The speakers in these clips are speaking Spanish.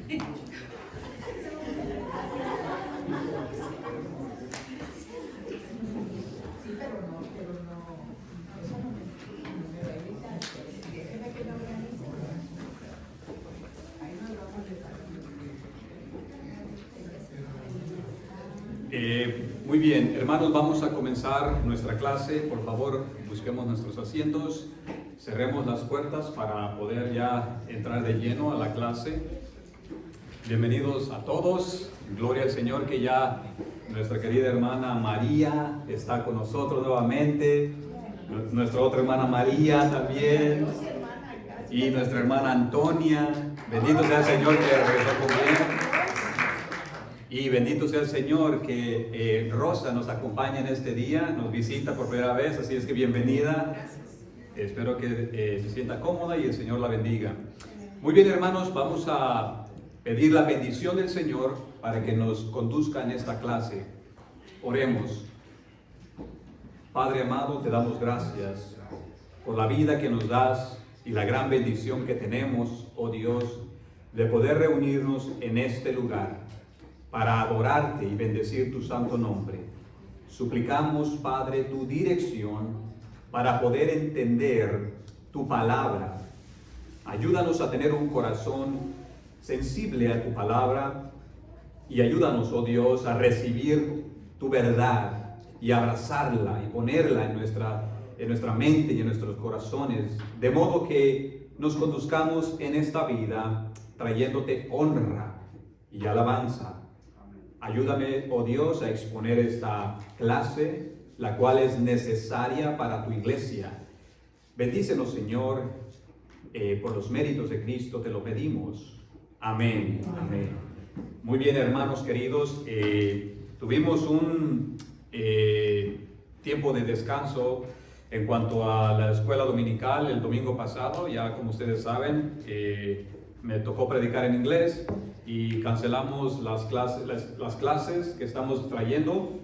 Muy bien, hermanos, vamos a comenzar nuestra clase. Por favor, busquemos nuestros asientos, cerremos las puertas para poder ya entrar de lleno a la clase. Bienvenidos a todos, gloria al Señor que ya nuestra querida hermana María está con nosotros nuevamente, nuestra otra hermana María también, y nuestra hermana Antonia. Bendito sea el Señor que regresó con bien. Y bendito sea el Señor que Rosa nos acompaña en este día, nos visita por primera vez, así es que bienvenida. Espero que se sienta cómoda y el Señor la bendiga. Muy bien, hermanos, vamos a pedir la bendición del Señor para que nos conduzca en esta clase. Oremos. Padre amado, te damos gracias por la vida que nos das y la gran bendición que tenemos, oh Dios, de poder reunirnos en este lugar para adorarte y bendecir tu santo nombre. Suplicamos, Padre, tu dirección para poder entender tu palabra. Ayúdanos a tener un corazón sensible a tu palabra y ayúdanos, oh Dios, a recibir tu verdad y abrazarla y ponerla en nuestra mente y en nuestros corazones, de modo que nos conduzcamos en esta vida trayéndote honra y alabanza. Ayúdame, oh Dios, a exponer esta clase, la cual es necesaria para tu iglesia. Bendícenos, Señor, por los méritos de Cristo te lo pedimos. Amén. Amén. Muy bien, hermanos queridos, tuvimos un tiempo de descanso en cuanto a la escuela dominical el domingo pasado. Ya como ustedes saben, me tocó predicar en inglés y cancelamos las clases que estamos trayendo,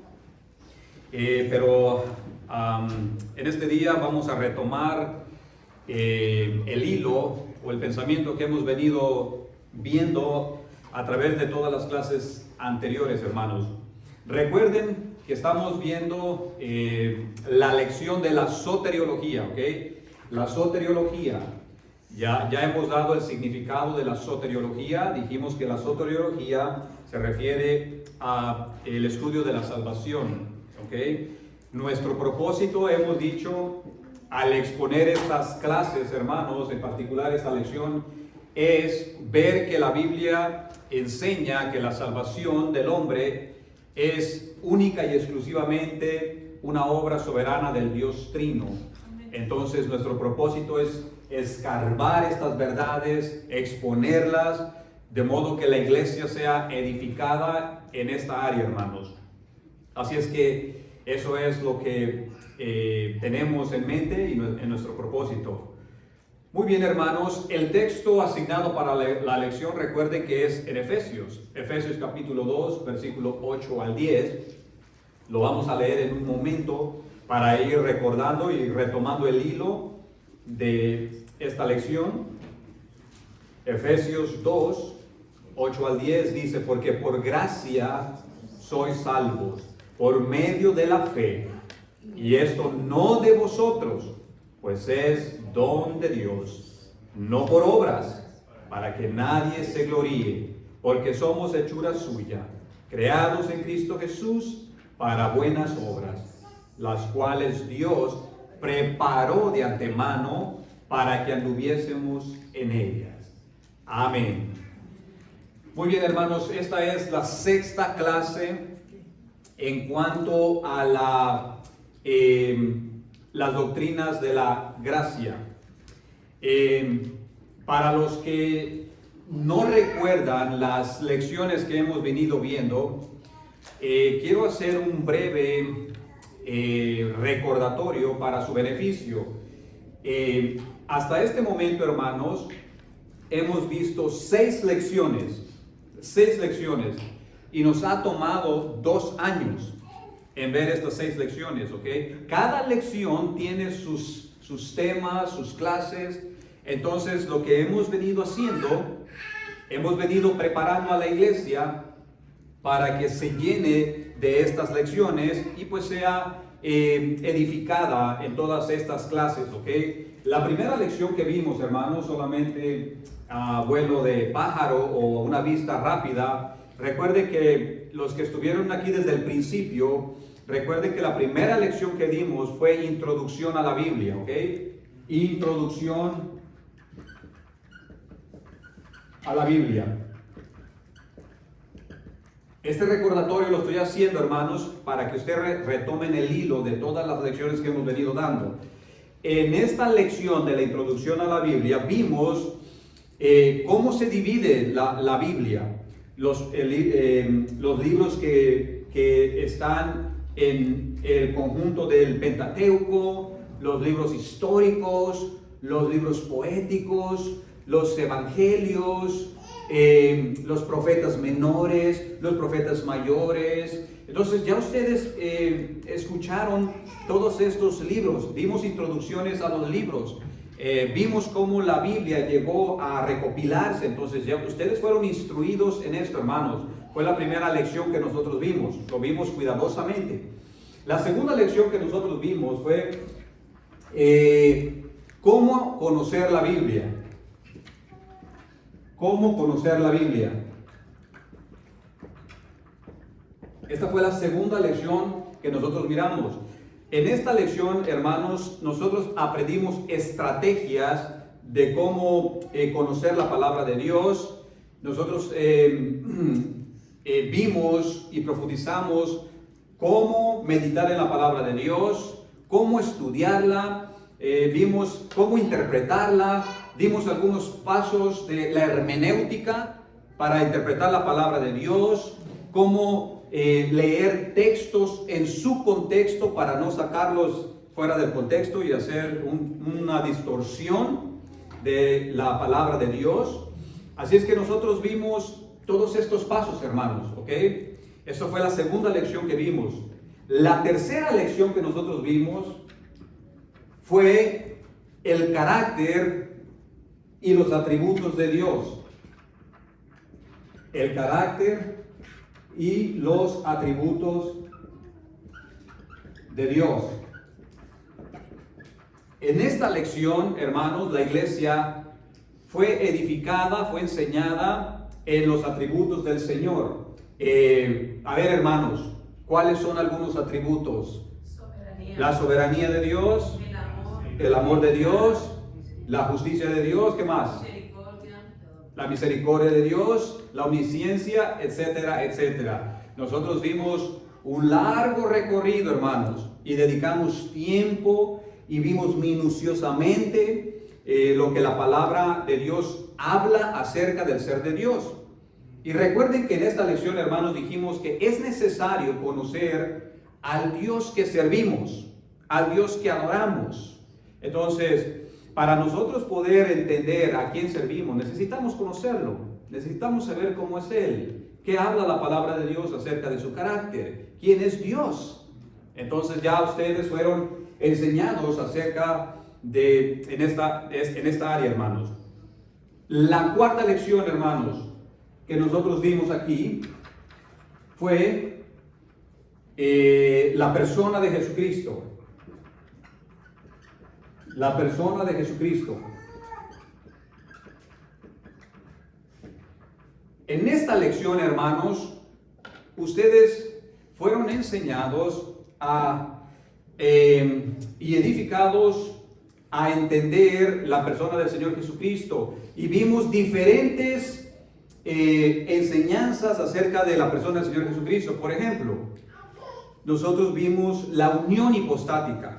pero en este día vamos a retomar el hilo o el pensamiento que hemos venido viendo a través de todas las clases anteriores, hermanos. Recuerden que estamos viendo la lección de la soteriología, ¿ok? La soteriología. Ya hemos dado el significado de la soteriología. Dijimos que la soteriología se refiere al estudio de la salvación, ¿ok? Nuestro propósito, hemos dicho, al exponer estas clases, hermanos, en particular esta lección, es ver que la Biblia enseña que la salvación del hombre es única y exclusivamente una obra soberana del Dios Trino. Entonces, nuestro propósito es escarbar estas verdades, exponerlas, de modo que la iglesia sea edificada en esta área, hermanos. Así es que eso es lo que tenemos en mente y en nuestro propósito. Muy bien, hermanos, el texto asignado para la lección, recuerden que es en Efesios capítulo 2, versículo 8 al 10. Lo vamos a leer en un momento para ir recordando y retomando el hilo de esta lección. Efesios 2, 8 al 10 dice: porque por gracia sois salvos, por medio de la fe, y esto no de vosotros, pues es don de Dios, no por obras, para que nadie se gloríe, porque somos hechura suya, creados en Cristo Jesús para buenas obras, las cuales Dios preparó de antemano para que anduviésemos en ellas. Amén. Muy bien, hermanos, esta es la sexta clase en cuanto a las doctrinas de la gracia. Para los que no recuerdan las lecciones que hemos venido viendo, quiero hacer un breve recordatorio para su beneficio. Hasta este momento, hermanos, hemos visto 6 lecciones, y nos ha tomado 2 años en ver estas 6 lecciones, ¿ok? Cada lección tiene sus temas, sus clases. Entonces, lo que hemos venido haciendo hemos venido preparando a la iglesia para que se llene de estas lecciones y pues sea edificada en todas estas clases, ¿ok? La primera lección que vimos, hermanos, solamente a vuelo de pájaro o una vista rápida, recuerde que los que estuvieron aquí desde el principio, recuerden que la primera lección que dimos fue introducción a la Biblia, ¿ok? Introducción a la Biblia. Este recordatorio lo estoy haciendo, hermanos, para que ustedes retomen el hilo de todas las lecciones que hemos venido dando. En esta lección de la introducción a la Biblia vimos cómo se divide la Biblia, los libros que están en el conjunto del Pentateuco, los libros históricos, los libros poéticos, los evangelios, los profetas menores, los profetas mayores. Entonces ya ustedes escucharon todos estos libros, dimos introducciones a los libros, vimos cómo la Biblia llegó a recopilarse. Entonces ya ustedes fueron instruidos en esto, hermanos. Fue la primera lección que nosotros vimos, lo vimos cuidadosamente. La segunda lección que nosotros vimos fue cómo conocer la Biblia. ¿Cómo conocer la Biblia? Esta fue la segunda lección que nosotros miramos. En esta lección, hermanos, nosotros aprendimos estrategias de cómo conocer la palabra de Dios. Nosotros vimos y profundizamos cómo meditar en la palabra de Dios, cómo estudiarla, vimos cómo interpretarla. Dimos algunos pasos de la hermenéutica para interpretar la palabra de Dios, cómo leer textos en su contexto para no sacarlos fuera del contexto y hacer una distorsión de la palabra de Dios. Así es que nosotros vimos todos estos pasos, hermanos, ¿ok? Eso fue la segunda lección que vimos. La tercera lección que nosotros vimos fue el carácter y los atributos de Dios. El carácter y los atributos de Dios. En esta lección, hermanos, la iglesia fue edificada, fue enseñada en los atributos del Señor. A ver, hermanos, ¿cuáles son algunos atributos? Soberanía. La soberanía de Dios, el amor de Dios, la justicia de Dios, ¿qué más? Misericordia. La misericordia de Dios, la omnisciencia, etcétera, etcétera. Nosotros vimos un largo recorrido, hermanos, y dedicamos tiempo y vimos minuciosamente lo que la palabra de Dios habla acerca del ser de Dios. Y recuerden que en esta lección, hermanos, dijimos que es necesario conocer al Dios que servimos, al Dios que adoramos. Entonces, para nosotros poder entender a quién servimos, necesitamos conocerlo, necesitamos saber cómo es Él, qué habla la palabra de Dios acerca de su carácter, quién es Dios. Entonces ya ustedes fueron enseñados acerca de, en esta área, hermanos. La cuarta lección, hermanos, que nosotros vimos aquí fue la persona de Jesucristo. La persona de Jesucristo. En esta lección, hermanos, ustedes fueron enseñados y edificados a entender la persona del Señor Jesucristo. Y vimos diferentes enseñanzas acerca de la persona del Señor Jesucristo. Por ejemplo, nosotros vimos la unión hipostática.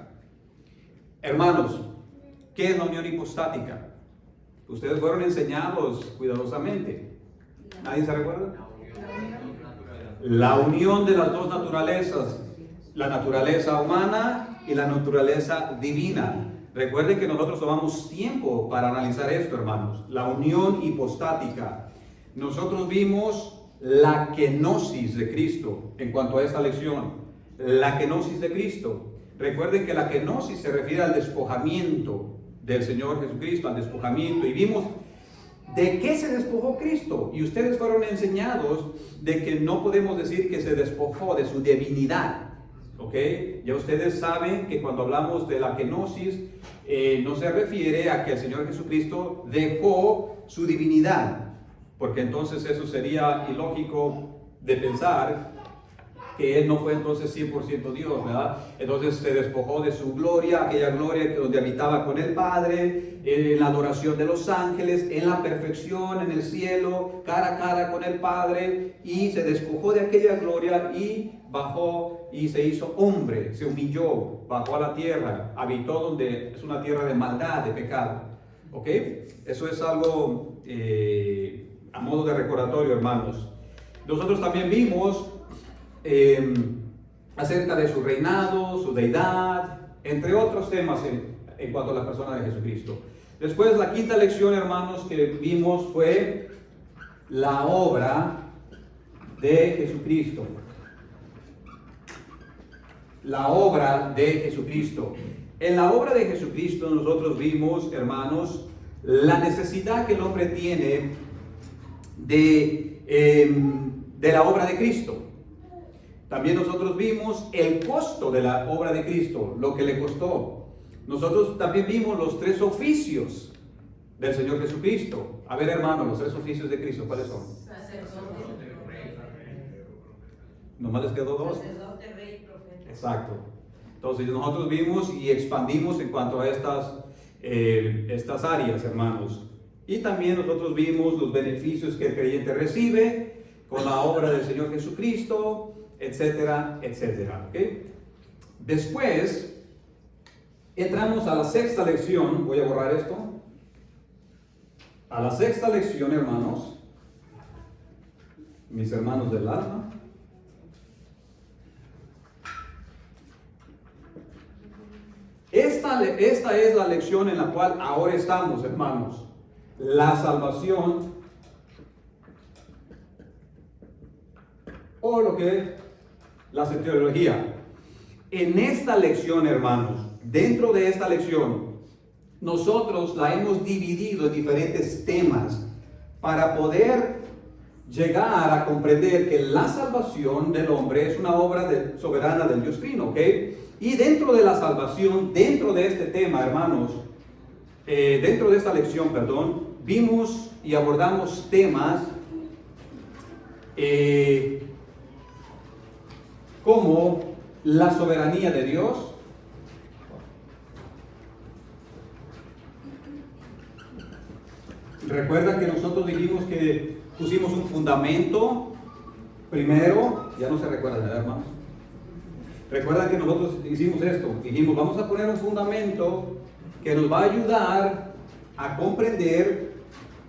Hermanos, ¿qué es la unión hipostática? Ustedes fueron enseñados cuidadosamente. ¿Nadie se recuerda? La unión de las dos naturalezas, la naturaleza humana y la naturaleza divina. Recuerden que nosotros tomamos tiempo para analizar esto, hermanos. La unión hipostática. Nosotros vimos la kenosis de Cristo en cuanto a esta lección. La kenosis de Cristo. Recuerden que la kenosis se refiere al despojamiento del Señor Jesucristo, al despojamiento. Y ¿De qué se despojó Cristo? Y ustedes fueron enseñados de que no podemos decir que se despojó de su divinidad. ¿Ok? Ya ustedes saben que cuando hablamos de la kenosis, no se refiere a que el Señor Jesucristo dejó su divinidad, porque entonces eso sería ilógico de pensar que Él no fue entonces 100% Dios, ¿verdad? Entonces se despojó de su gloria, aquella gloria donde habitaba con el Padre, en la adoración de los ángeles, en la perfección, en el cielo, cara a cara con el Padre, y se despojó de aquella gloria y bajó y se hizo hombre, se humilló, bajó a la tierra, habitó donde es una tierra de maldad, de pecado. ¿Ok? Eso es algo a modo de recordatorio, hermanos. Nosotros también vimos acerca de su reinado, su deidad, entre otros temas en cuanto a la persona de Jesucristo. Después, la quinta lección, hermanos, que vimos fue la obra de Jesucristo. La obra de Jesucristo. En la obra de Jesucristo nosotros vimos, hermanos, la necesidad que el hombre tiene de la obra de Cristo. También nosotros vimos el costo de la obra de Cristo, lo que le costó. Nosotros también vimos los tres oficios del Señor Jesucristo. A ver, hermanos, los tres oficios de Cristo, ¿cuáles son? Sacerdote, rey. ¿Nomás les quedó dos? Sacerdote, rey y profeta. Exacto. Entonces nosotros vimos y expandimos en cuanto a estas áreas, hermanos. Y también nosotros vimos los beneficios que el creyente recibe con la obra del Señor Jesucristo, etcétera, etcétera. ¿Okay? Después entramos a la sexta lección. Voy a borrar esto. A la sexta lección, hermanos, mis hermanos del alma. Esta es la lección en la cual ahora estamos, hermanos. La salvación, o lo que es la soteriología. En esta lección, hermanos, dentro de esta lección, nosotros la hemos dividido en diferentes temas para poder llegar a comprender que la salvación del hombre es una obra soberana del Dios Trino, ¿ok? Y dentro de la salvación, dentro de este tema, hermanos, dentro de esta lección, perdón, vimos y abordamos temas como la soberanía de Dios, recuerdan que nosotros dijimos que pusimos un fundamento primero, ya no se recuerdan, ¿verdad, hermanos? Recuerdan que nosotros hicimos esto, dijimos vamos a poner un fundamento que nos va a ayudar a comprender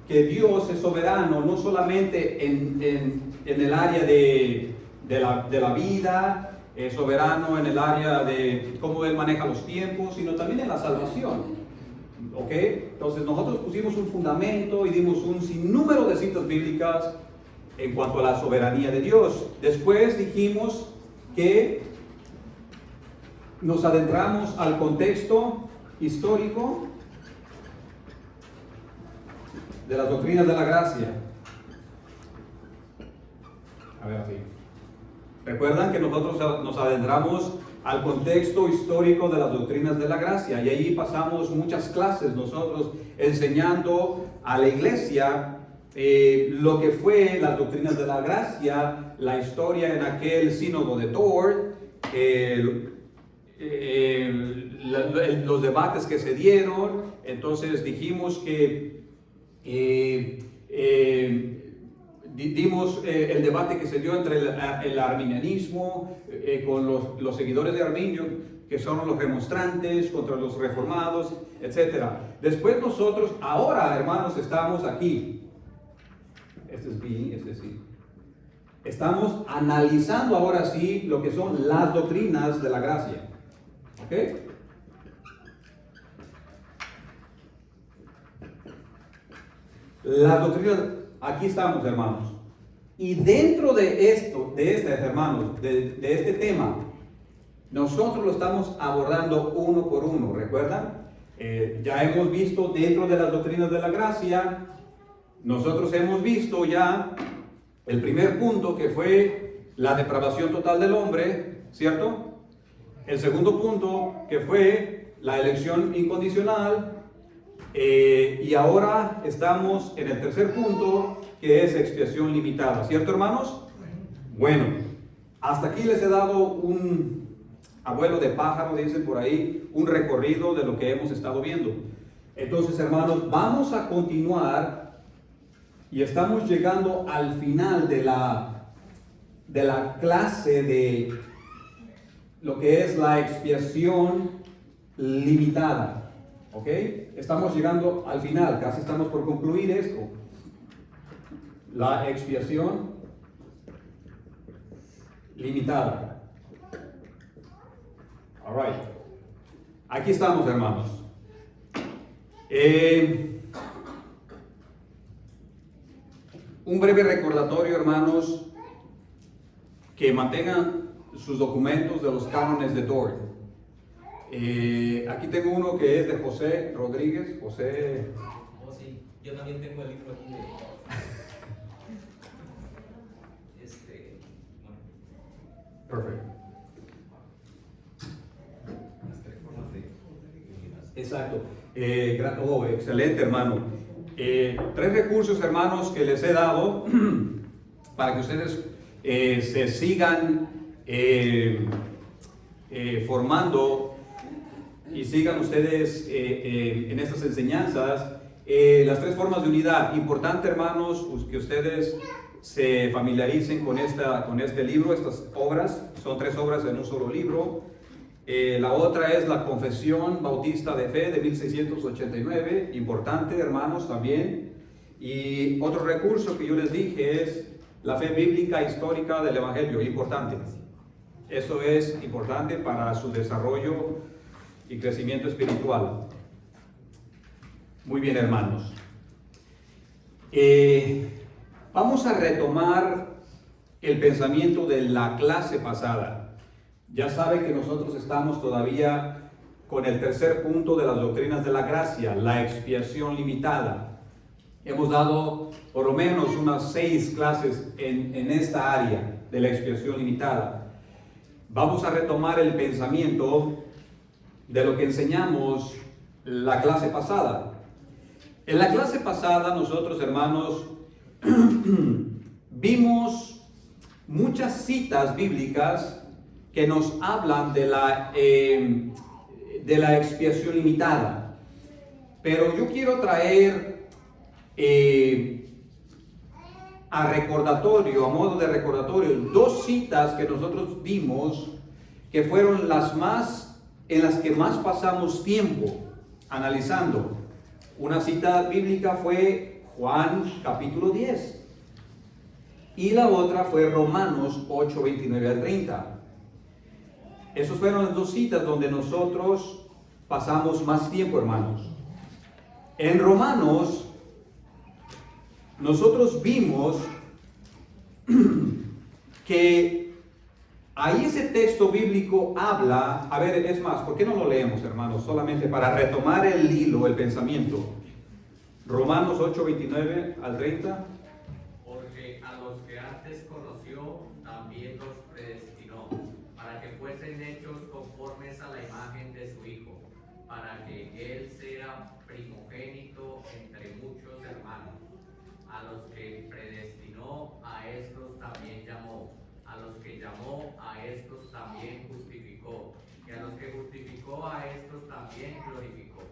que Dios es soberano, no solamente en el área de la vida, es soberano en el área de cómo Él maneja los tiempos, sino también en la salvación. ¿Ok? Entonces nosotros pusimos un fundamento y dimos un sinnúmero de citas bíblicas en cuanto a la soberanía de Dios. Después dijimos que nos adentramos al contexto histórico de las doctrinas de la gracia. A ver, así. Recuerdan que nosotros nos adentramos al contexto histórico de las doctrinas de la gracia y ahí pasamos muchas clases nosotros enseñando a la iglesia lo que fue las doctrinas de la gracia, la historia en aquel sínodo de Tours, los debates que se dieron. Entonces dijimos que dimos el debate que se dio entre el arminianismo con los seguidores de Arminio, que son los remonstrantes, contra los reformados, etc. Después nosotros, ahora hermanos, estamos aquí. Este es B, este es C. Estamos analizando ahora sí lo que son las doctrinas de la gracia. ¿Ok? Las doctrinas, aquí estamos, hermanos. Y dentro de hermanos, de este tema, nosotros lo estamos abordando uno por uno, ¿recuerdan? Ya hemos visto dentro de las doctrinas de la gracia, Nosotros hemos visto ya el primer punto, que fue la depravación total del hombre, ¿cierto? El segundo punto, que fue la elección incondicional. Y ahora estamos en el tercer punto, que es expiación limitada, ¿cierto, hermanos? Bueno, hasta aquí les he dado un abuelo de pájaro, dicen por ahí, un recorrido de lo que hemos estado viendo. Entonces, hermanos, vamos a continuar y estamos llegando al final de la clase de lo que es la expiación limitada. ¿Ok? Estamos llegando al final, casi estamos por concluir esto. La expiación limitada. All right. Aquí estamos, hermanos. Un breve recordatorio, hermanos, que mantengan sus documentos de los cánones de Dort. Aquí tengo uno que es de José Rodríguez. José. Oh, sí, yo también tengo el libro aquí de. Bueno. Perfecto. Las tres formas de. Exacto. Excelente, hermano. Tres recursos, hermanos, que les he dado para que ustedes se sigan formando y sigan ustedes en estas enseñanzas. Las tres formas de unidad. Importante, hermanos, que ustedes se familiaricen con este libro, estas obras. Son tres obras en un solo libro. La otra es la Confesión Bautista de Fe de 1689. Importante, hermanos, también. Y otro recurso que yo les dije es la fe bíblica histórica del Evangelio. Importante. Eso es importante para su desarrollo y crecimiento espiritual. Muy bien, hermanos. Vamos a retomar el pensamiento de la clase pasada. Ya sabe que nosotros estamos todavía con el tercer punto de las doctrinas de la gracia, la expiación limitada. Hemos dado por lo menos unas 6 clases en esta área de la expiación limitada. Vamos a retomar el pensamiento de lo que enseñamos la clase pasada. En la clase pasada nosotros, hermanos, vimos muchas citas bíblicas que nos hablan de la expiación limitada. Pero yo quiero traer a recordatorio, a modo de recordatorio, 2 citas que nosotros vimos que fueron en las que más pasamos tiempo analizando. Una cita bíblica fue Juan capítulo 10 y la otra fue Romanos 8, 29 al 30. Esas fueron las 2 citas donde nosotros pasamos más tiempo, hermanos. En Romanos, nosotros vimos que ahí ese texto bíblico habla, a ver, es más, ¿por qué no lo leemos, hermanos? Solamente para retomar el hilo, el pensamiento. Romanos 8, 29 al 30. Porque a los que antes conoció, también los predestinó, para que fuesen hechos conformes a la imagen de su Hijo, para que Él sea primogénito entre muchos hermanos. A los que predestinó, a estos también llamó. A los que llamó, a estos también justificó. Y a los que justificó, a estos también glorificó.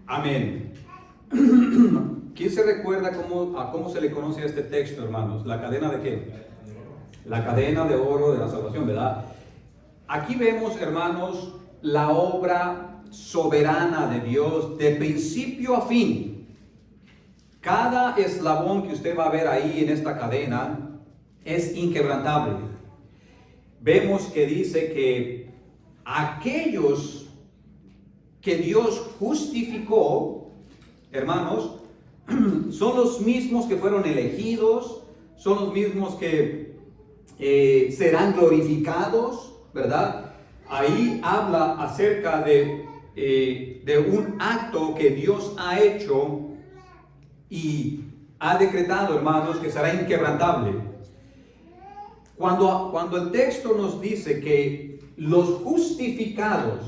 Amén. ¿Quién se recuerda cómo se le conoce a este texto, hermanos? ¿La cadena de qué? La cadena de oro de la salvación, ¿verdad? Aquí vemos, hermanos, la obra soberana de Dios de principio a fin. Cada eslabón que usted va a ver ahí en esta cadena es inquebrantable. Vemos que dice que aquellos que Dios justificó, hermanos, son los mismos que fueron elegidos, son los mismos que serán glorificados, ¿verdad? Ahí habla acerca de un acto que Dios ha hecho y ha decretado, hermanos, que será inquebrantable. Cuando el texto nos dice que los justificados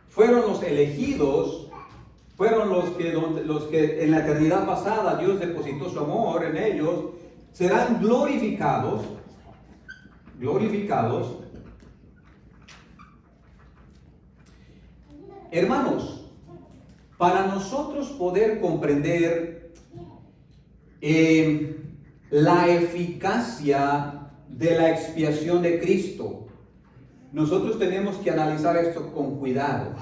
fueron los elegidos, fueron los que en la eternidad pasada Dios depositó su amor en ellos, serán glorificados. Hermanos, para nosotros poder comprender la eficacia de la expiación de Cristo, nosotros tenemos que analizar esto con cuidado.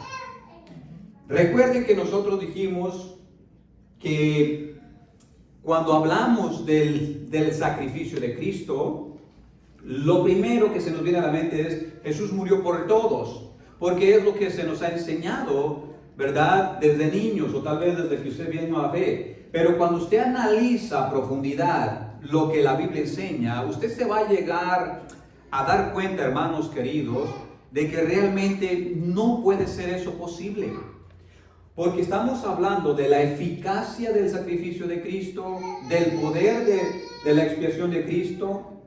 Recuerden que nosotros dijimos que cuando hablamos del sacrificio de Cristo, lo primero que se nos viene a la mente es Jesús murió por todos, porque es lo que se nos ha enseñado, ¿verdad? Desde niños o tal vez desde que usted vino a la fe. Pero cuando usted analiza a profundidad lo que la Biblia enseña, usted se va a llegar a dar cuenta, hermanos queridos, de que realmente no puede ser eso posible. Porque estamos hablando de la eficacia del sacrificio de Cristo, del poder de la expiación de Cristo.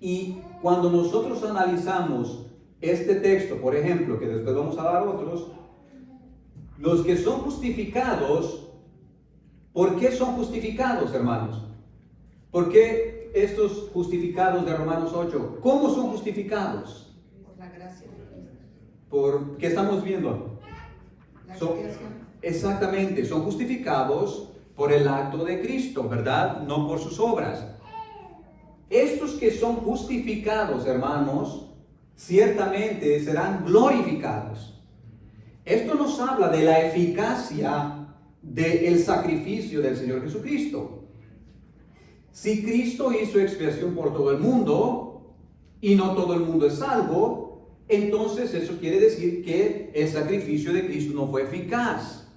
Y cuando nosotros analizamos este texto, por ejemplo, que después vamos a dar otros, los que son justificados, ¿por qué son justificados, hermanos? ¿Por qué estos justificados de Romanos 8? ¿Cómo son justificados? Por la gracia de Cristo. ¿Por qué estamos viendo? La expiación. Exactamente, son justificados por el acto de Cristo, ¿verdad? No por sus obras. Estos que son justificados, hermanos, ciertamente serán glorificados. Esto nos habla de la eficacia del sacrificio del Señor Jesucristo. Si Cristo hizo expiación por todo el mundo y no todo el mundo es salvo, entonces eso quiere decir que el sacrificio de Cristo no fue eficaz.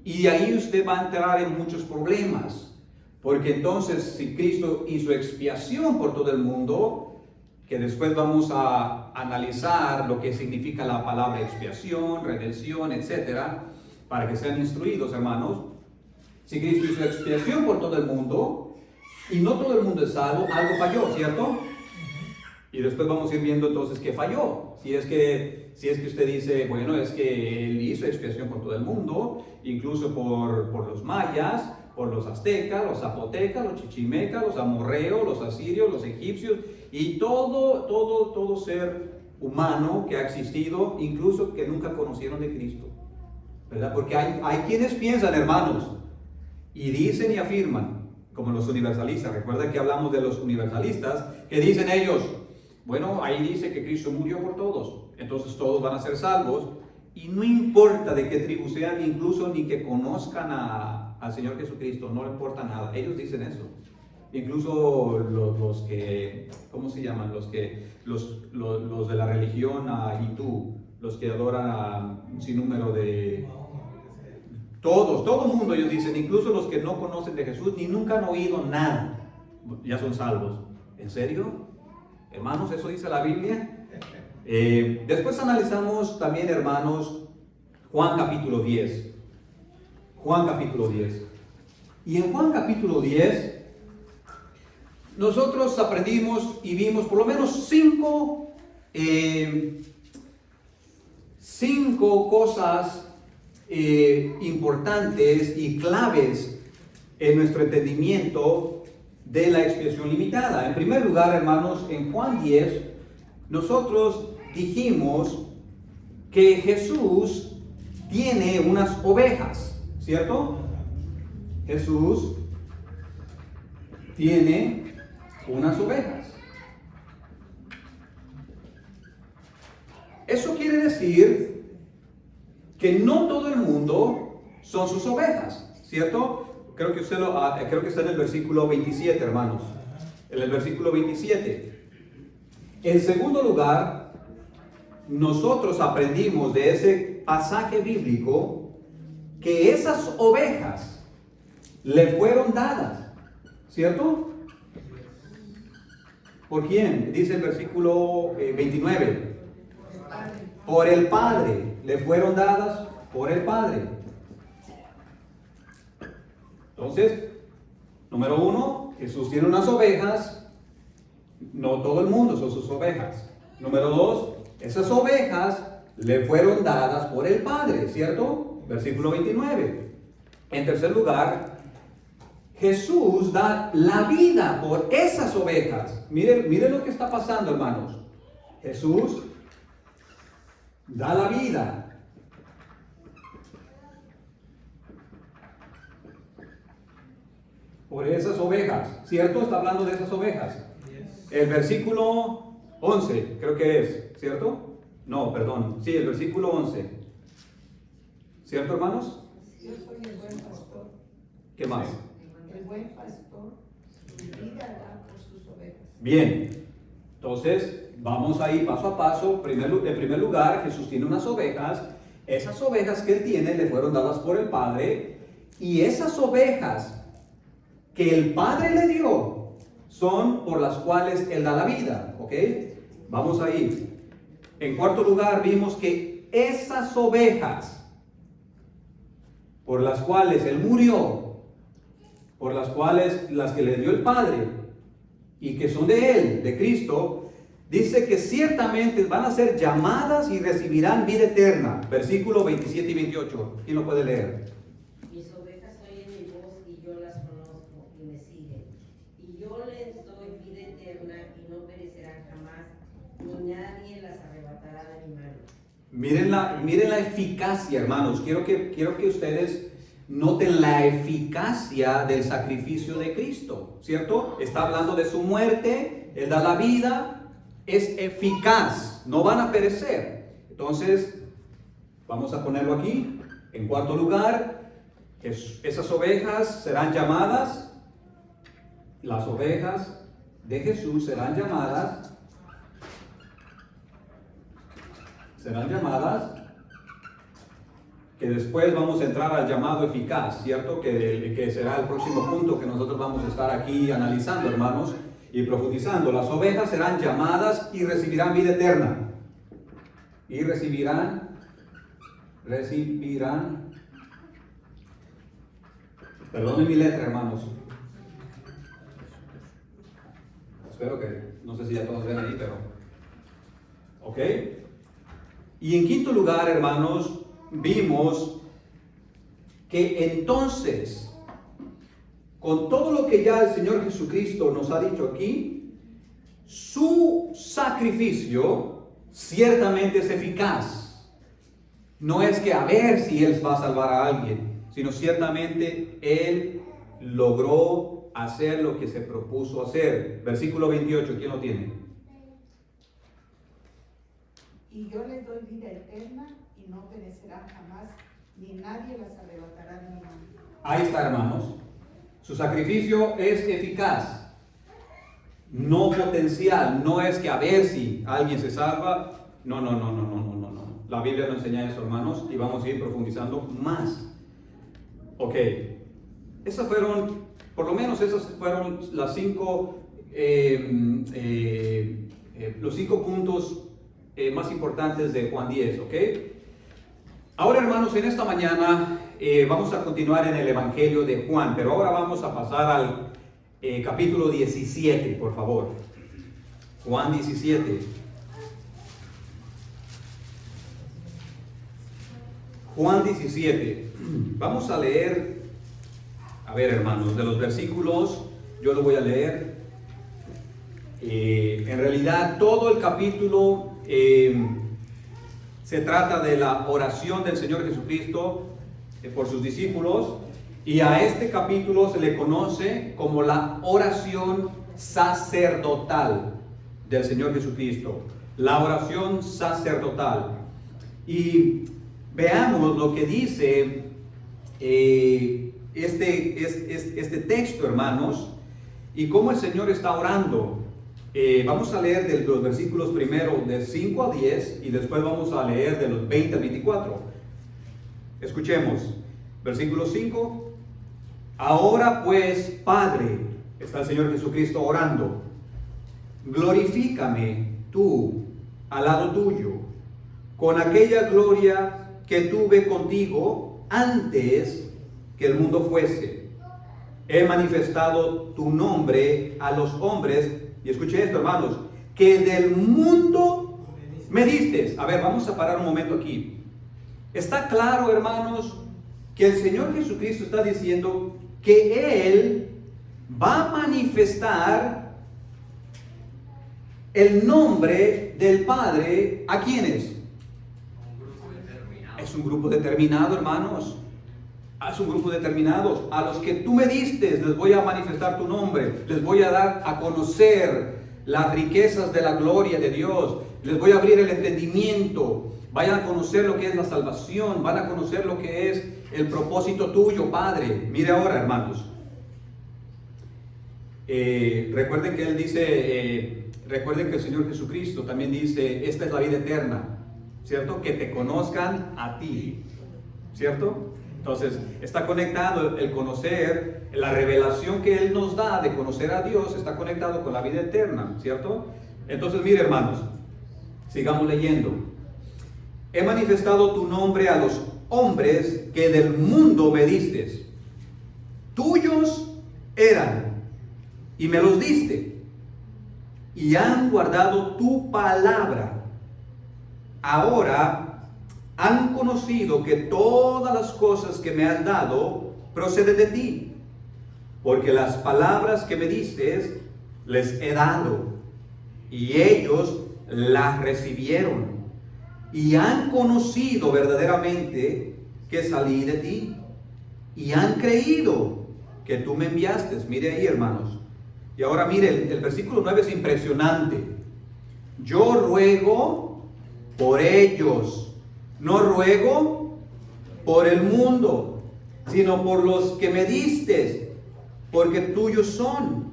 Y ahí usted va a entrar en muchos problemas. Porque entonces si Cristo hizo expiación por todo el mundo, que después vamos a analizar lo que significa la palabra expiación, redención, etcétera, para que sean instruidos, hermanos. Si Cristo hizo expiación por todo el mundo y no todo el mundo es salvo, algo falló, ¿cierto? Y después vamos a ir viendo entonces qué falló. Si es que usted dice, bueno, es que Él hizo expiación por todo el mundo, incluso por los mayas, por los aztecas, los zapotecas, los chichimecas, los amorreos, los asirios, los egipcios y todo ser humano que ha existido, incluso que nunca conocieron de Cristo, ¿verdad? Porque hay quienes piensan, hermanos, y dicen y afirman, como los universalistas. Recuerda que hablamos de los universalistas, que dicen ellos, bueno, ahí dice que Cristo murió por todos, entonces todos van a ser salvos, y no importa de qué tribu sean, incluso ni que conozcan al Señor Jesucristo, no le importa nada. Ellos dicen eso. Incluso los que, ¿cómo se llaman? Los de la religión hindú, los que adoran a un sinnúmero de... todo el mundo, ellos dicen, incluso los que no conocen de Jesús ni nunca han oído nada, ya son salvos. ¿En serio? Hermanos, ¿eso dice la Biblia? Después analizamos también, hermanos, Juan capítulo 10. Juan capítulo 10. Y en Juan capítulo 10, nosotros aprendimos y vimos por lo menos cinco cosas importantes y claves en nuestro entendimiento de la expiación limitada. En primer lugar, hermanos, en Juan 10, nosotros dijimos que Jesús tiene unas ovejas, ¿cierto? Jesús tiene unas ovejas. Eso quiere decir que no todo el mundo son sus ovejas, ¿cierto? Creo que está en el versículo 27, hermanos. En el versículo 27. En segundo lugar, nosotros aprendimos de ese pasaje bíblico que esas ovejas le fueron dadas, ¿cierto? ¿Por quién? Dice el versículo 29. Por el Padre le fueron dadas por el Padre. Entonces, número 1, Jesús tiene unas ovejas. No todo el mundo son sus ovejas. Número 2, esas ovejas le fueron dadas por el Padre, ¿cierto? Versículo 29. En tercer lugar, Jesús da la vida por esas ovejas. Miren lo que está pasando, hermanos. Jesús da la vida. Por esas ovejas, ¿cierto? Está hablando de esas ovejas. El versículo 11, creo que es, ¿cierto? No, perdón. Sí, el versículo 11. ¿Cierto, hermanos? Yo soy el buen pastor. ¿Qué más? El buen pastor, mi vida da por sus ovejas. Bien. Entonces, vamos ahí paso a paso. En primer lugar, Jesús tiene unas ovejas. Esas ovejas que él tiene le fueron dadas por el Padre. Y esas ovejas que el Padre le dio son por las cuales él da la vida. ¿Ok? Vamos ahí. En cuarto lugar, vimos que esas ovejas por las cuales él murió, por las cuales las que le dio el Padre y que son de él, de Cristo, dice que ciertamente van a ser llamadas y recibirán vida eterna. Versículo 27 y 28. ¿Quién lo puede leer? Mis ovejas oyen mi voz y yo las conozco y me siguen. Y yo les doy vida eterna y no perecerán jamás, ni nadie las arrebatará de mi mano. Miren la eficacia, hermanos. Quiero que ustedes noten la eficacia del sacrificio de Cristo, ¿cierto? Está hablando de su muerte, él da la vida, es eficaz, no van a perecer. Entonces, vamos a ponerlo aquí. En cuarto lugar, esas ovejas serán llamadas, las ovejas de Jesús serán llamadas, que después vamos a entrar al llamado eficaz, ¿cierto? Que será el próximo punto que nosotros vamos a estar aquí analizando, hermanos, y profundizando. Las ovejas serán llamadas y recibirán vida eterna. Y recibirán. Perdonen mi letra, hermanos. Espero que, no sé si ya todos ven ahí, pero... ¿Ok? Y en quinto lugar, hermanos, vimos que entonces, con todo lo que ya el Señor Jesucristo nos ha dicho aquí, su sacrificio ciertamente es eficaz. No es que a ver si Él va a salvar a alguien, sino ciertamente Él logró hacer lo que se propuso hacer. Versículo 28, ¿quién lo tiene? Y yo les doy vida eterna y no perecerán jamás, ni nadie las arrebatará de mi mano. Ahí está, hermanos. Su sacrificio es eficaz, no potencial. No es que a ver si alguien se salva. No. La Biblia nos enseña eso, hermanos, y vamos a ir profundizando más. Ok. Esas fueron, por lo menos esas fueron los 5 puntos más importantes de Juan 10, ¿ok? Ahora, hermanos, en esta mañana vamos a continuar en el Evangelio de Juan, pero ahora vamos a pasar al capítulo 17, por favor. Juan 17. Juan 17. Vamos a leer, a ver, hermanos, de los versículos, yo lo voy a leer. En realidad, todo el capítulo se trata de la oración del Señor Jesucristo por sus discípulos, y a este capítulo se le conoce como la oración sacerdotal del Señor Jesucristo. La oración sacerdotal. Y veamos lo que dice este texto, hermanos, y cómo el Señor está orando. Vamos a leer de los versículos primero de 5 a 10 y después vamos a leer de los 20 a 24. Escuchemos. Versículo 5. Ahora pues, Padre, está el Señor Jesucristo orando, glorifícame tú al lado tuyo, con aquella gloria que tuve contigo antes que el mundo fuese. He manifestado tu nombre a los hombres, y escuche esto, hermanos, que del mundo me diste. A ver, vamos a parar un momento aquí. Está claro, hermanos, que el Señor Jesucristo está diciendo que Él va a manifestar el nombre del Padre. ¿A quiénes? Un grupo determinado. Es un grupo determinado, hermanos. Es un grupo determinado. A los que tú me diste les voy a manifestar tu nombre. Les voy a dar a conocer las riquezas de la gloria de Dios. Les voy a abrir el entendimiento. Vayan a conocer lo que es la salvación. Van a conocer lo que es el propósito tuyo, Padre. Mire ahora, hermanos. Recuerden que Él dice, recuerden que el Señor Jesucristo también dice, esta es la vida eterna, ¿cierto? Que te conozcan a ti, ¿cierto? Entonces, está conectado el conocer, la revelación que Él nos da de conocer a Dios, está conectado con la vida eterna, ¿cierto? Entonces, mire, hermanos, sigamos leyendo. He manifestado tu nombre a los hombres que del mundo me diste. Tuyos eran, y me los diste, y han guardado tu palabra. Ahora han conocido que todas las cosas que me has dado proceden de ti, porque las palabras que me diste les he dado, y ellos las recibieron, y han conocido verdaderamente que salí de ti, y han creído que tú me enviaste. Mire ahí, hermanos. Y ahora mire, el versículo 9 es impresionante. Yo ruego por ellos, no ruego por el mundo, sino por los que me diste, porque tuyos son,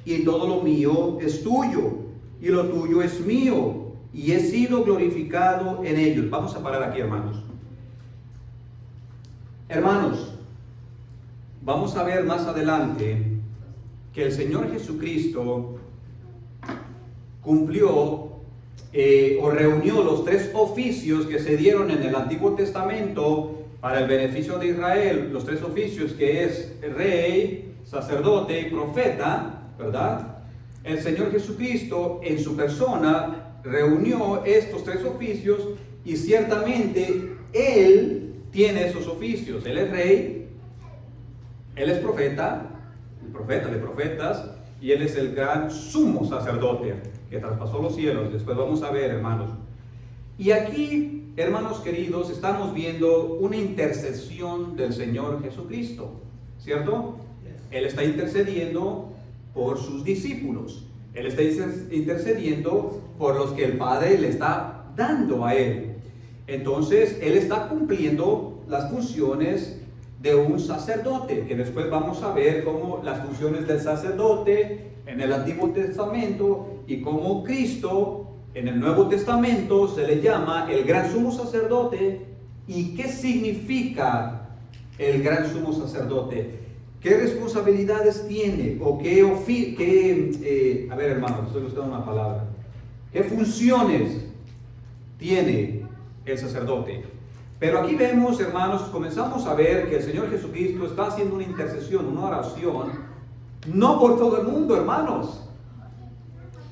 y todo lo mío es tuyo, y lo tuyo es mío, y he sido glorificado en ellos. Vamos a parar aquí, hermanos. Hermanos, vamos a ver más adelante que el Señor Jesucristo cumplió o reunió los tres oficios que se dieron en el Antiguo Testamento para el beneficio de Israel. Los tres oficios que es rey, sacerdote y profeta, ¿verdad? El Señor Jesucristo en su persona reunió estos tres oficios, y ciertamente Él tiene esos oficios. Él es rey, Él es profeta, el profeta de profetas, y Él es el gran sumo sacerdote que traspasó los cielos. Después vamos a ver, hermanos. Y aquí, hermanos queridos, estamos viendo una intercesión del Señor Jesucristo, ¿cierto? Él está intercediendo por sus discípulos. Él está intercediendo por los que el Padre le está dando a Él. Entonces, Él está cumpliendo las funciones de un sacerdote, que después vamos a ver cómo las funciones del sacerdote en el Antiguo Testamento y cómo Cristo en el Nuevo Testamento se le llama el gran sumo sacerdote. ¿Y qué significa el gran sumo sacerdote? ¿Qué responsabilidades tiene? ¿O a ver, hermanos, estoy buscando una palabra. ¿Qué funciones tiene el sacerdote? Pero aquí vemos, hermanos, comenzamos a ver que el Señor Jesucristo está haciendo una intercesión, una oración, no por todo el mundo, hermanos.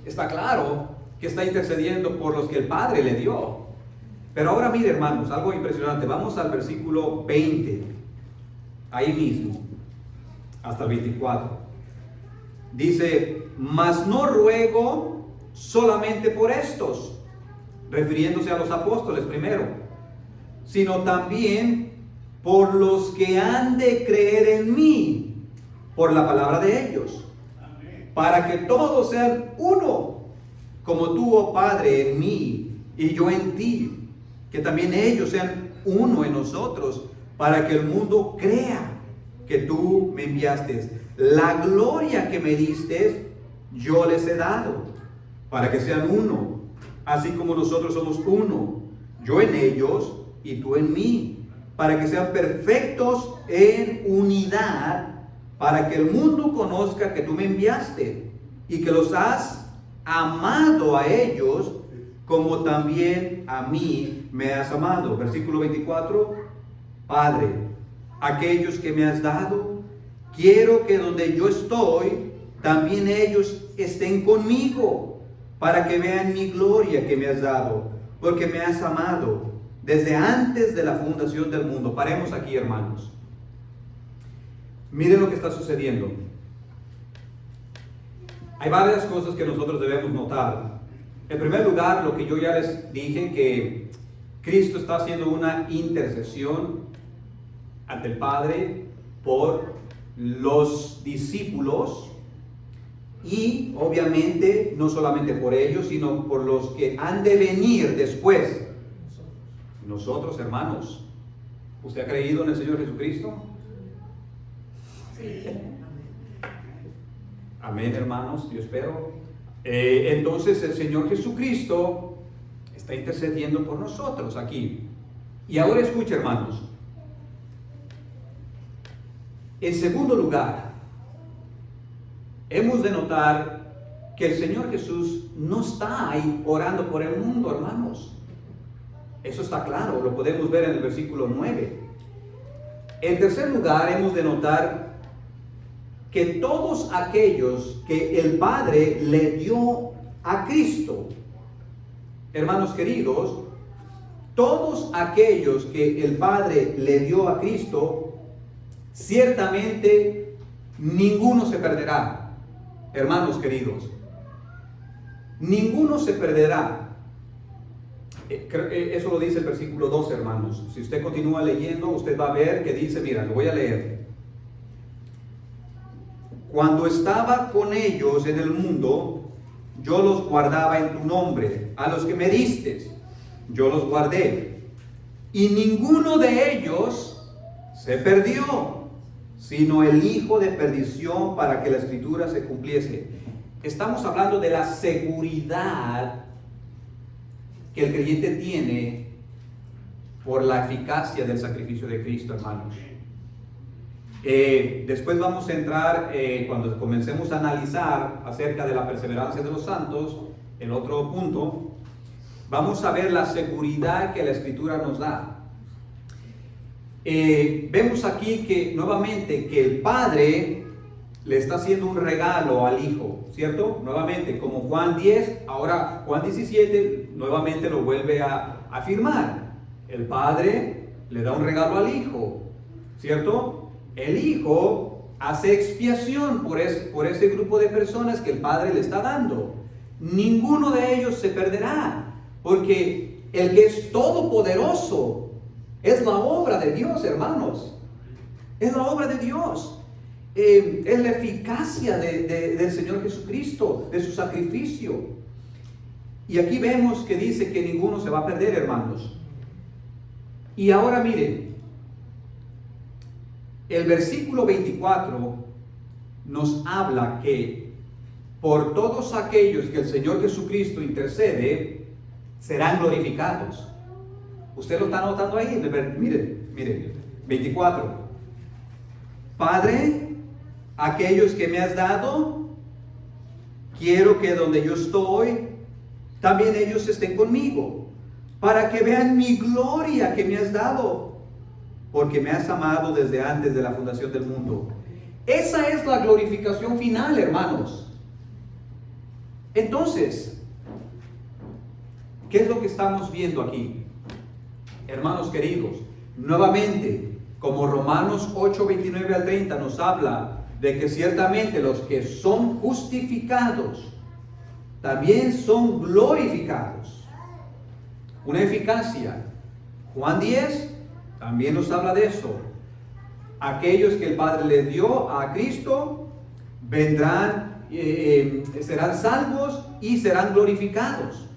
Está claro que está intercediendo por los que el Padre le dio. Pero ahora mire, hermanos, algo impresionante. Vamos al versículo 20, ahí mismo, hasta el 24. Dice, mas no ruego solamente por estos, refiriéndose a los apóstoles primero, sino también por los que han de creer en mí, por la palabra de ellos, para que todos sean uno, como tú, oh Padre, en mí y yo en ti, que también ellos sean uno en nosotros, para que el mundo crea que tú me enviaste. La gloria que me diste, yo les he dado, para que sean uno, así como nosotros somos uno, yo en ellos y tú en mí, para que sean perfectos en unidad, para que el mundo conozca que tú me enviaste y que los has amado a ellos como también a mí me has amado. Versículo 24, Padre, aquellos que me has dado, quiero que donde yo estoy, también ellos estén conmigo, para que vean mi gloria que me has dado, porque me has amado desde antes de la fundación del mundo. Paremos aquí, hermanos. Miren lo que está sucediendo. Hay varias cosas que nosotros debemos notar. En primer lugar, lo que yo ya les dije, que Cristo está haciendo una intercesión ante el Padre por los discípulos, y obviamente no solamente por ellos, sino por los que han de venir después. Nosotros, hermanos, ¿usted ha creído en el Señor Jesucristo? Sí. Amén, hermanos, yo espero. Entonces el Señor Jesucristo está intercediendo por nosotros aquí. Y ahora escucha, hermanos. En segundo lugar, hemos de notar que el Señor Jesús no está ahí orando por el mundo, hermanos. Eso está claro, lo podemos ver en el versículo 9. En tercer lugar, hemos de notar que todos aquellos que el Padre le dio a Cristo, hermanos queridos, todos aquellos que el Padre le dio a Cristo, ciertamente ninguno se perderá, hermanos queridos. Ninguno se perderá. Eso lo dice el versículo 12, hermanos. Si usted continúa leyendo, usted va a ver que dice, mira, lo voy a leer. Cuando estaba con ellos en el mundo, yo los guardaba en tu nombre. A los que me diste, yo los guardé. Y ninguno de ellos se perdió, sino el hijo de perdición, para que la escritura se cumpliese. Estamos hablando de la seguridad que el creyente tiene por la eficacia del sacrificio de Cristo, hermanos. Después vamos a entrar, cuando comencemos a analizar acerca de la perseverancia de los santos, el otro punto, vamos a ver la seguridad que la Escritura nos da. Vemos aquí que nuevamente que el Padre le está haciendo un regalo al Hijo, ¿cierto? Nuevamente, como Juan 10, ahora Juan 17, nuevamente lo vuelve a afirmar. El Padre le da un regalo al Hijo, ¿cierto? El Hijo hace expiación por ese grupo de personas que el Padre le está dando. Ninguno de ellos se perderá, porque el que es todopoderoso es la obra de Dios, hermanos. Es la obra de Dios. Es la eficacia del Señor Jesucristo, de su sacrificio. Y aquí vemos que dice que ninguno se va a perder, hermanos. Y ahora miren, el versículo 24 nos habla que por todos aquellos que el Señor Jesucristo intercede, serán glorificados. Usted lo está notando ahí. Miren, 24. Padre, aquellos que me has dado, quiero que donde yo estoy, también ellos estén conmigo, para que vean mi gloria que me has dado, porque me has amado desde antes de la fundación del mundo. Esa es la glorificación final, hermanos. Entonces, ¿qué es lo que estamos viendo aquí? Hermanos queridos, nuevamente, como Romanos 8, 29 al 30 nos habla de que ciertamente los que son justificados también son glorificados. Una eficacia. Juan 10 también nos habla de eso. Aquellos que el Padre le dio a Cristo vendrán, serán salvos y serán glorificados.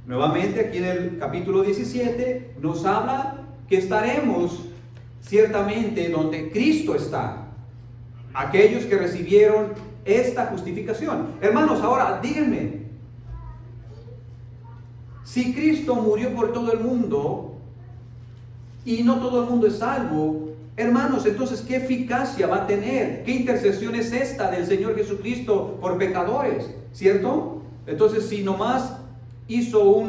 Nuevamente aquí en el capítulo 17 nos habla que estaremos ciertamente donde Cristo está. Aquellos que recibieron esta justificación. Hermanos, ahora díganme, si Cristo murió por todo el mundo y no todo el mundo es salvo, hermanos, entonces ¿qué eficacia va a tener? ¿Qué intercesión es esta del Señor Jesucristo por pecadores? ¿Cierto? Entonces, si nomás hizo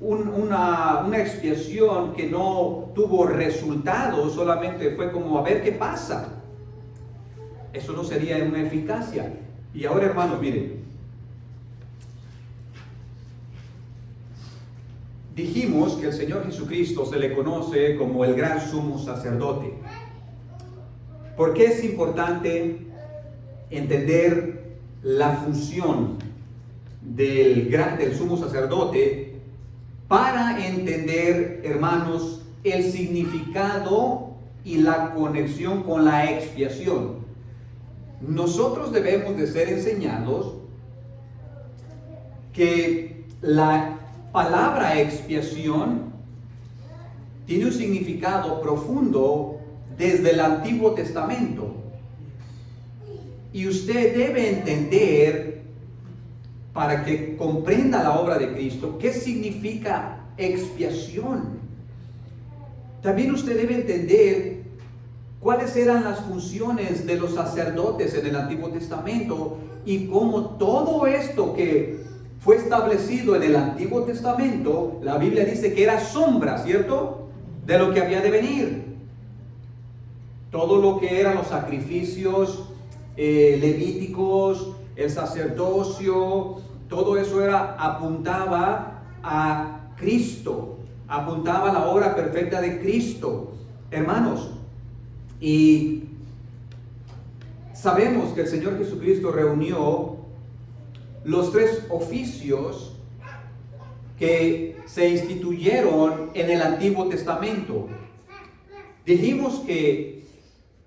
una expiación que no tuvo resultados, solamente fue como a ver qué pasa. Eso no sería una eficacia. Y ahora, hermanos, miren, dijimos que el Señor Jesucristo se le conoce como el gran sumo sacerdote. ¿Por qué es importante entender la función del sumo sacerdote? Para entender, hermanos, el significado y la conexión con la expiación. Nosotros debemos de ser enseñados que la palabra expiación tiene un significado profundo desde el Antiguo Testamento. Y usted debe entender, para que comprenda la obra de Cristo, qué significa expiación. También usted debe entender cuáles eran las funciones de los sacerdotes en el Antiguo Testamento y cómo todo esto que fue establecido en el Antiguo Testamento, la Biblia dice que era sombra, ¿cierto?, de lo que había de venir. Todo lo que eran los sacrificios levíticos, el sacerdocio, todo eso apuntaba a Cristo, apuntaba a la obra perfecta de Cristo, hermanos. Y sabemos que el Señor Jesucristo reunió los tres oficios que se instituyeron en el Antiguo Testamento. Dijimos que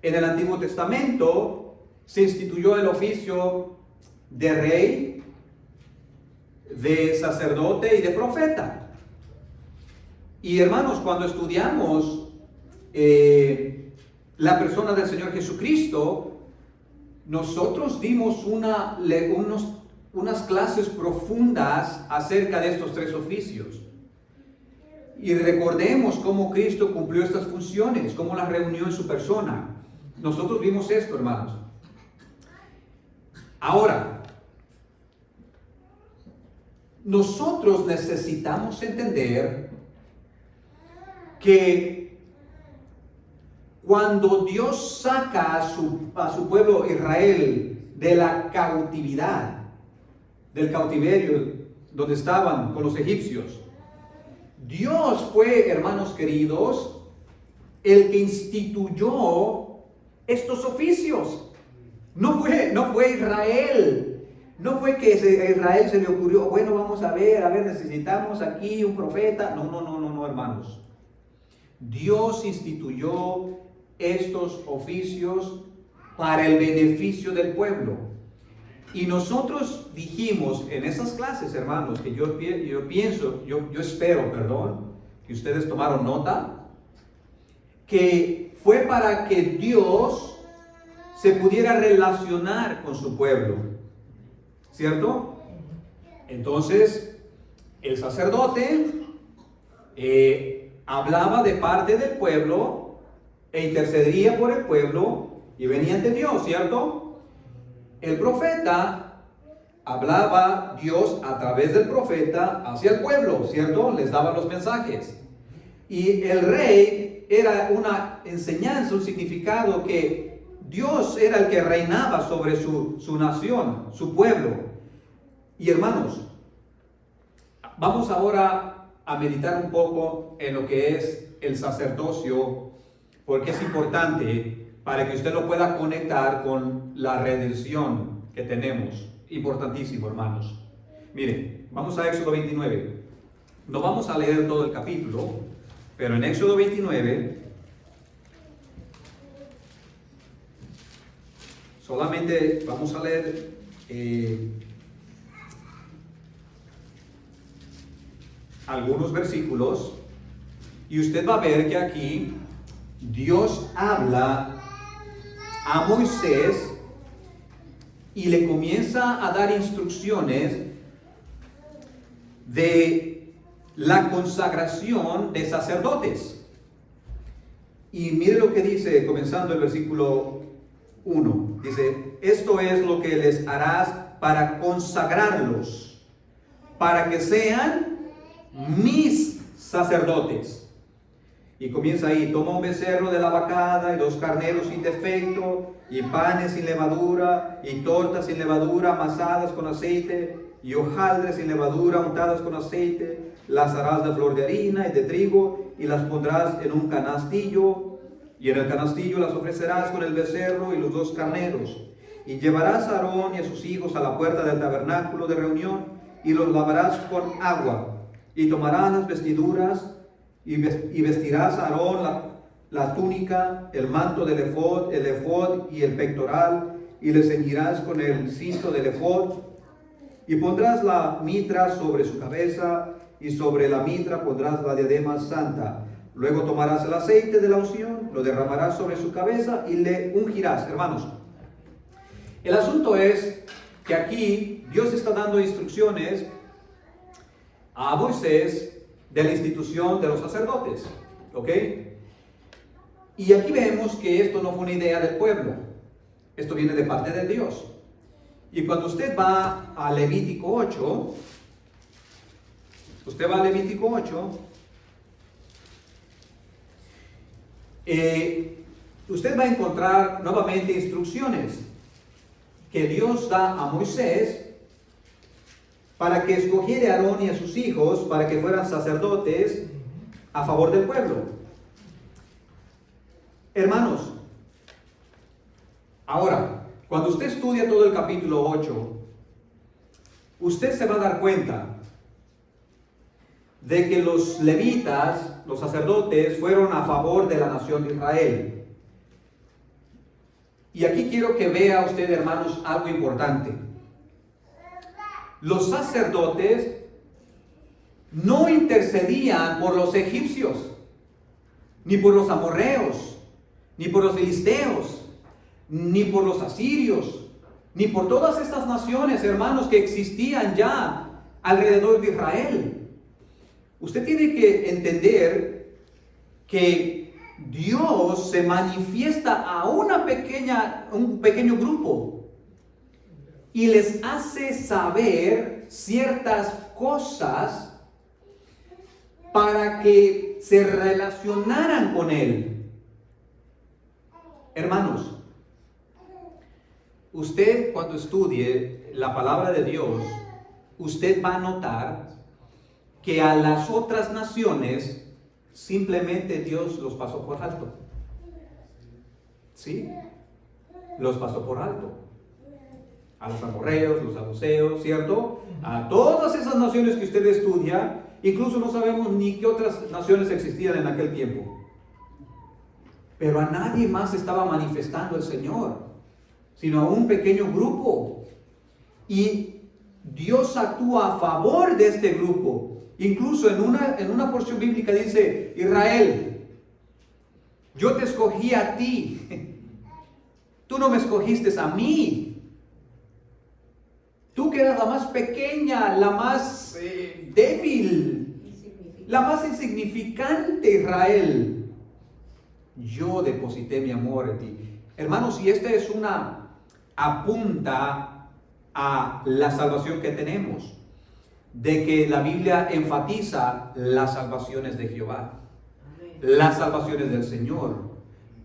en el Antiguo Testamento se instituyó el oficio de rey, de sacerdote y de profeta. Y hermanos, cuando estudiamos la persona del Señor Jesucristo, nosotros dimos unas clases profundas acerca de estos tres oficios. Y recordemos cómo Cristo cumplió estas funciones, cómo las reunió en su persona. Nosotros vimos esto, hermanos. Ahora, nosotros necesitamos entender que cuando Dios saca a su pueblo Israel de la cautividad, del cautiverio donde estaban con los egipcios, Dios fue, hermanos queridos, el que instituyó estos oficios. No fue Israel. No fue que a Israel se le ocurrió, bueno, vamos a ver, necesitamos aquí un profeta. No, hermanos. Dios instituyó estos oficios para el beneficio del pueblo. Y nosotros dijimos en esas clases, hermanos, que yo espero, que ustedes tomaron nota, que fue para que Dios se pudiera relacionar con su pueblo, ¿cierto? Entonces, el sacerdote hablaba de parte del pueblo e intercedía por el pueblo y venía ante Dios, ¿cierto? El profeta hablaba Dios a través del profeta hacia el pueblo, ¿cierto? Les daba los mensajes. Y el rey era una enseñanza, un significado que Dios era el que reinaba sobre su nación, su pueblo. Y hermanos, vamos ahora a meditar un poco en lo que es el sacerdocio, porque es importante para que usted lo pueda conectar con la redención que tenemos. Importantísimo, hermanos. Miren, vamos a Éxodo 29. No vamos a leer todo el capítulo, pero en Éxodo 29... solamente vamos a leer algunos versículos y usted va a ver que aquí Dios habla a Moisés y le comienza a dar instrucciones de la consagración de sacerdotes. Y mire lo que dice, comenzando el versículo 1. Dice, esto es lo que les harás para consagrarlos, para que sean mis sacerdotes. Y comienza ahí: toma un becerro de la vacada y 2 carneros sin defecto, y panes sin levadura, y tortas sin levadura, amasadas con aceite, y hojaldres sin levadura, untadas con aceite. Las harás de flor de harina y de trigo, y las pondrás en un canastillo, y en el canastillo las ofrecerás con el becerro y los 2 carneros. Y llevarás a Aarón y a sus hijos a la puerta del tabernáculo de reunión, y los lavarás con agua, y tomarás las vestiduras, y vestirás a Aarón la túnica, el manto del efod y el pectoral, y le ceñirás con el cinto del efod, y pondrás la mitra sobre su cabeza, y sobre la mitra pondrás la diadema santa. Luego tomarás el aceite de la unción, lo derramarás sobre su cabeza y le ungirás. Hermanos, el asunto es que aquí Dios está dando instrucciones a Moisés de la institución de los sacerdotes, ¿ok? Y aquí vemos que esto no fue una idea del pueblo, esto viene de parte de Dios. Y cuando usted va a Levítico 8, usted va a encontrar nuevamente instrucciones que Dios da a Moisés para que escogiera a Aarón y a sus hijos para que fueran sacerdotes a favor del pueblo. Hermanos, ahora, cuando usted estudia todo el capítulo 8, usted se va a dar cuenta de que los levitas, los sacerdotes, fueron a favor de la nación de Israel. Y aquí quiero que vea usted, hermanos, algo importante. Los sacerdotes no intercedían por los egipcios, ni por los amorreos, ni por los filisteos, ni por los asirios, ni por todas estas naciones, hermanos, que existían ya alrededor de Israel. Usted tiene que entender que Dios se manifiesta a un pequeño grupo y les hace saber ciertas cosas para que se relacionaran con Él. Hermanos, usted cuando estudie la palabra de Dios, usted va a notar que a las otras naciones simplemente Dios los pasó por alto. ¿Sí? Los pasó por alto. A los amorreos, los saduceos, ¿cierto? A todas esas naciones que usted estudia, incluso no sabemos ni qué otras naciones existían en aquel tiempo. Pero a nadie más estaba manifestando el Señor, sino a un pequeño grupo. Y Dios actúa a favor de este grupo. Incluso en una porción bíblica dice: Israel, yo te escogí a ti. Tú no me escogiste a mí. Tú que eras la más pequeña, la más débil, la más insignificante, Israel. Yo deposité mi amor en ti. Hermanos, y esta es una apunta a la salvación que tenemos, de que la Biblia enfatiza las salvaciones de Jehová, las salvaciones del Señor.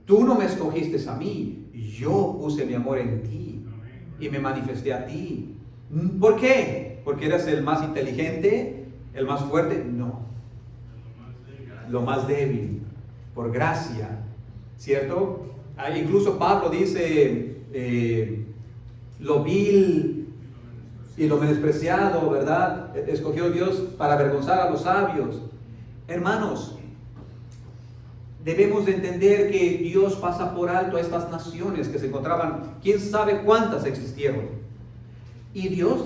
Tú no me escogiste a mí, yo puse mi amor en ti y me manifesté a ti. ¿Por qué? ¿Porque eres el más inteligente, el más fuerte? No, lo más débil, por gracia, ¿cierto? Incluso Pablo dice, lo vil y lo menospreciado, ¿verdad? Escogió Dios para avergonzar a los sabios. Hermanos, debemos de entender que Dios pasa por alto a estas naciones que se encontraban, quién sabe cuántas existieron. Y Dios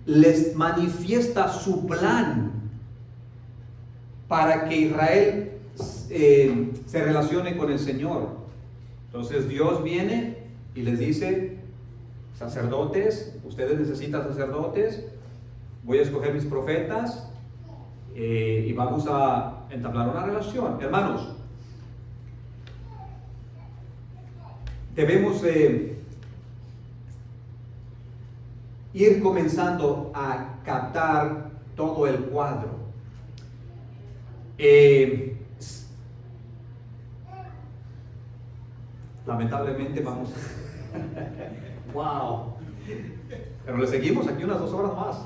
les manifiesta su plan para que Israel se relacione con el Señor. Entonces Dios viene y les dice: sacerdotes, ustedes necesitan sacerdotes, voy a escoger mis profetas y vamos a entablar una relación. Hermanos, debemos ir comenzando a captar todo el cuadro. Lamentablemente vamos. ¡Wow! Pero le seguimos aquí unas 2 horas más.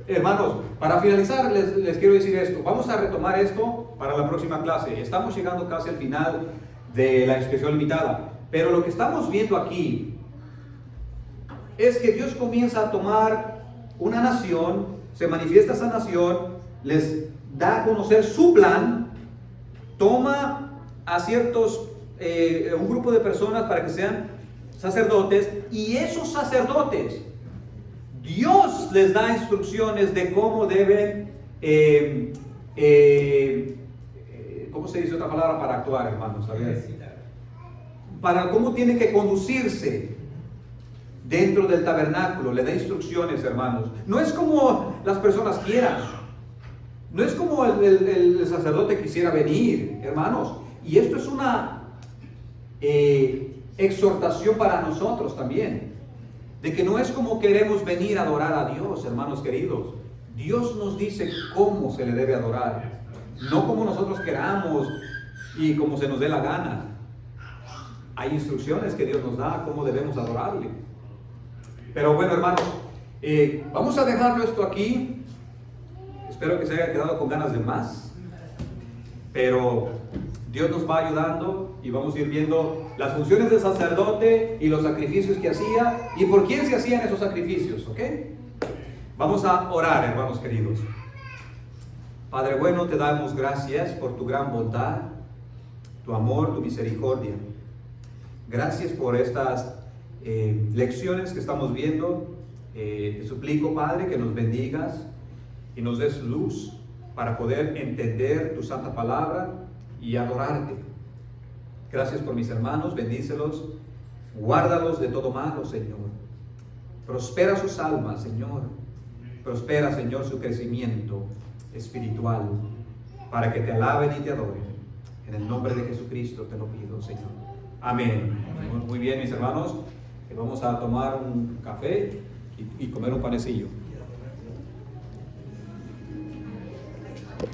Hermanos, para finalizar les quiero decir esto. Vamos a retomar esto para la próxima clase. Estamos llegando casi al final de la expresión limitada. Pero lo que estamos viendo aquí es que Dios comienza a tomar una nación, se manifiesta esa nación, les da a conocer su plan, toma a ciertos, un grupo de personas para que sean sacerdotes, y esos sacerdotes, Dios les da instrucciones de cómo deben, ¿cómo se dice otra palabra para actuar, hermanos? A ver. Para cómo tienen que conducirse dentro del tabernáculo, le da instrucciones, hermanos. No es como las personas quieran, no es como el sacerdote quisiera venir, hermanos. Y esto es una exhortación para nosotros también, de que no es como queremos venir a adorar a Dios, hermanos queridos. Dios nos dice cómo se le debe adorar, no como nosotros queramos y como se nos dé la gana. Hay instrucciones que Dios nos da cómo debemos adorarle. Pero bueno, hermanos, vamos a dejarlo esto aquí. Espero que se haya quedado con ganas de más. Pero Dios nos va ayudando y vamos a ir viendo las funciones del sacerdote y los sacrificios que hacía y por quién se hacían esos sacrificios, ¿ok? Vamos a orar, hermanos queridos. Padre bueno, te damos gracias por tu gran bondad, tu amor, tu misericordia. Gracias por estas lecciones que estamos viendo. Te suplico, Padre, que nos bendigas y nos des luz para poder entender tu santa palabra y adorarte. Gracias por mis hermanos, bendícelos, guárdalos de todo malo, Señor. Prospera sus almas, Señor. Prospera, Señor, su crecimiento espiritual, para que te alaben y te adoren. En el nombre de Jesucristo te lo pido, Señor. Amén. Muy bien, mis hermanos. Vamos a tomar un café y comer un panecillo.